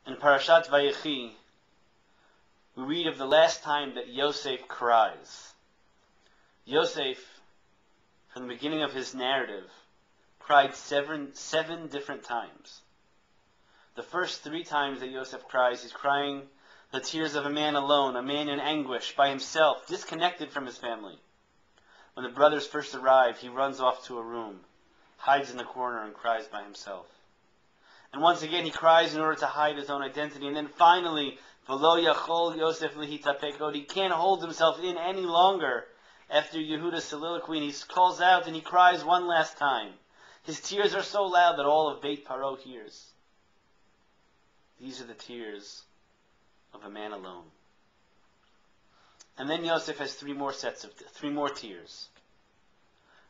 In parashat Veyechi, we read of the last time that Yosef cries. Yosef, from the beginning of his narrative, cried seven different times. The first 3 times that Yosef cries, he's crying the tears of a man alone, a man in anguish, by himself, disconnected from his family. When the brothers first arrive, he runs off to a room, hides in the corner, and cries by himself. And once again, he cries in order to hide his own identity. And then finally, V'lo yachol Yosef lihitapek, he can't hold himself in any longer. After Yehuda's soliloquy, and he calls out and he cries one last time. His tears are so loud that all of Beit Paro hears. These are the tears of a man alone. And then Yosef has 3 more tears.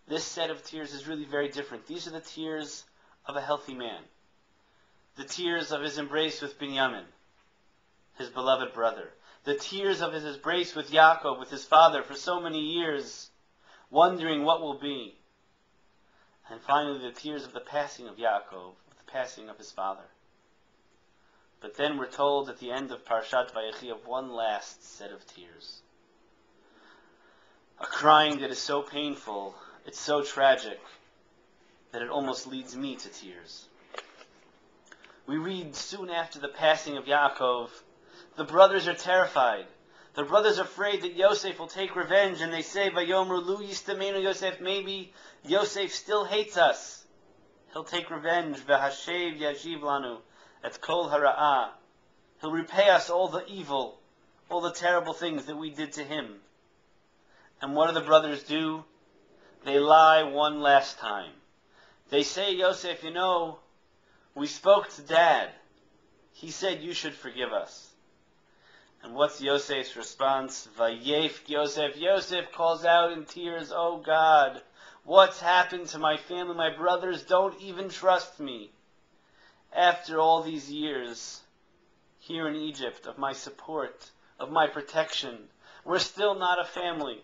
This set of tears is really very different. These are the tears of a healthy man. The tears of his embrace with Binyamin, his beloved brother. The tears of his embrace with Yaakov, with his father, for so many years, wondering what will be. And finally, the tears of the passing of Yaakov, the passing of his father. But then we're told at the end of parashat Veyechi of one last set of tears. A crying that is so painful, it's so tragic, that it almost leads me to tears. We read soon after the passing of Yaakov, the brothers are terrified. The brothers are afraid that Yosef will take revenge, and they say, Vayomru lu yistamenu Yosef, maybe Yosef still hates us. He'll take revenge. V'hashev yajiv lanu et kol hara'ah. He'll repay us all the evil, all the terrible things that we did to him. And what do the brothers do? They lie one last time. They say, Yosef, we spoke to Dad. He said you should forgive us. And what's Yosef's response? Vayef Yosef. Yosef calls out in tears, oh God, what's happened to my family? My brothers don't even trust me. After all these years here in Egypt, of my support, of my protection, we're still not a family.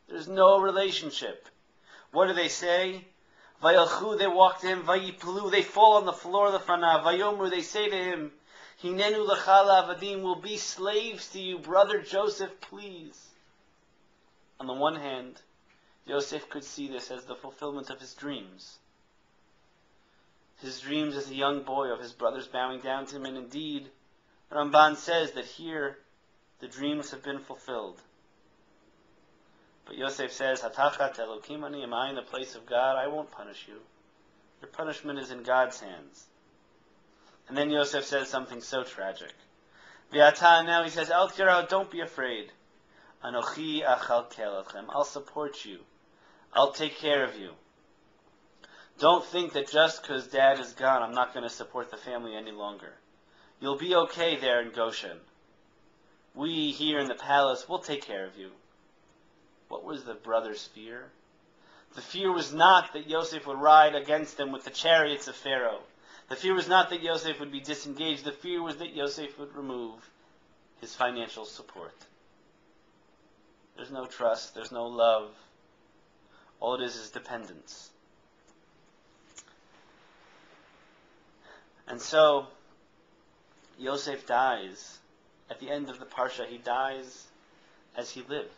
There's no relationship. What do they say? Vayelchu, they walk to him. Vayiplu, they fall on the floor of the fanav. Vayomru, they say to him, Hinenu l'chala avadim, we'll be slaves to you, brother Joseph, please. On the one hand, Yosef could see this as the fulfillment of his dreams. His dreams as a young boy of his brothers bowing down to him, and indeed, Ramban says that here the dreams have been fulfilled. But Yosef says, Hatachat Elokim ani, am I in the place of God? I won't punish you. Your punishment is in God's hands. And then Yosef says something so tragic. V'ata, now he says, Al tirau, don't be afraid. Anochi achal kelechem, I'll support you. I'll take care of you. Don't think that just because Dad is gone, I'm not going to support the family any longer. You'll be okay there in Goshen. We here in the palace, we'll take care of you. What was the brothers' fear? The fear was not that Yosef would ride against them with the chariots of Pharaoh. The fear was not that Yosef would be disengaged. The fear was that Yosef would remove his financial support. There's no trust. There's no love. All it is dependence. And so, Yosef dies. At the end of the parsha, he dies as he lived.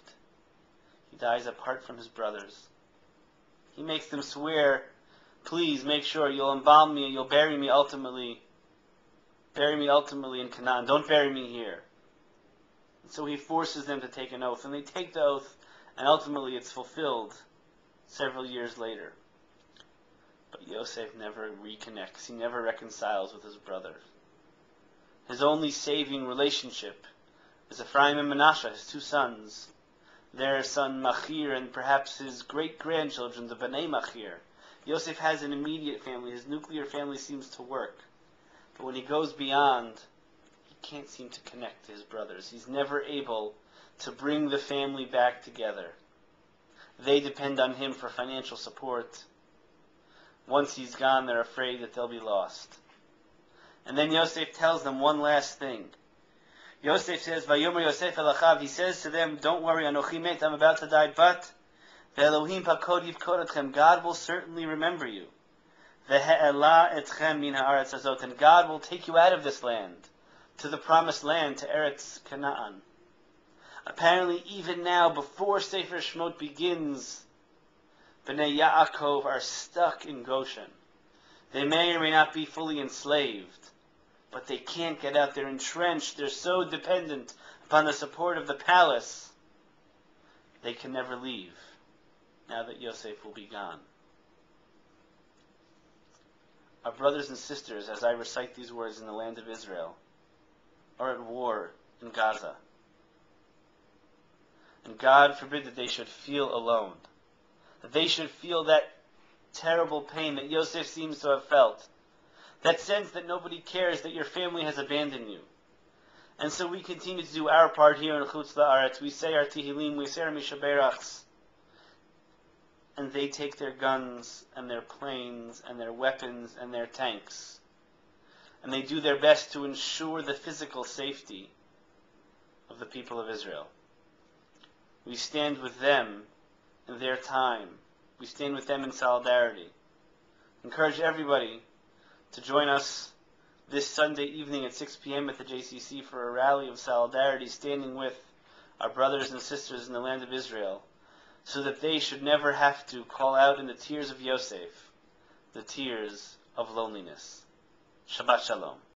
He dies apart from his brothers. He makes them swear, please make sure you'll embalm me, you'll bury me ultimately in Canaan. Don't bury me here. And so he forces them to take an oath. And they take the oath, and ultimately it's fulfilled several years later. But Yosef never reconnects. He never reconciles with his brother. His only saving relationship is Ephraim and Manasseh, his 2 sons. Their son Machir, and perhaps his great-grandchildren, the Bnei Machir. Yosef has an immediate family. His nuclear family seems to work. But when he goes beyond, he can't seem to connect to his brothers. He's never able to bring the family back together. They depend on him for financial support. Once he's gone, they're afraid that they'll be lost. And then Yosef tells them one last thing. Yosef says, Vayomer Yosef elachav, he says to them, don't worry, Anochi met, I'm about to die, but Ve'elohim pakod yivkod etchem, God will certainly remember you. Ve'e'ela etchem min ha'aretz hazot, and God will take you out of this land. to the promised land, to Eretz Canaan. Apparently, even now, before Sefer Shemot begins, Bnei Yaakov are stuck in Goshen. They may or may not be fully enslaved, but they can't get out. They're entrenched. They're so dependent upon the support of the palace. They can never leave, now that Yosef will be gone. Our brothers and sisters, as I recite these words in the land of Israel, are at war in Gaza. And God forbid that they should feel alone, that they should feel that terrible pain that Yosef seems to have felt, that sense that nobody cares, that your family has abandoned you. And so we continue to do our part here in Chutz La'aretz. We say our Tehillim, we say our Mishaberachs, and they take their guns and their planes and their weapons and their tanks, and they do their best to ensure the physical safety of the people of Israel. We stand with them in their time. We stand with them in solidarity. Encourage everybody to join us this Sunday evening at 6 p.m. at the JCC for a rally of solidarity, standing with our brothers and sisters in the land of Israel, so that they should never have to call out in the tears of Yosef, the tears of loneliness. Shabbat Shalom.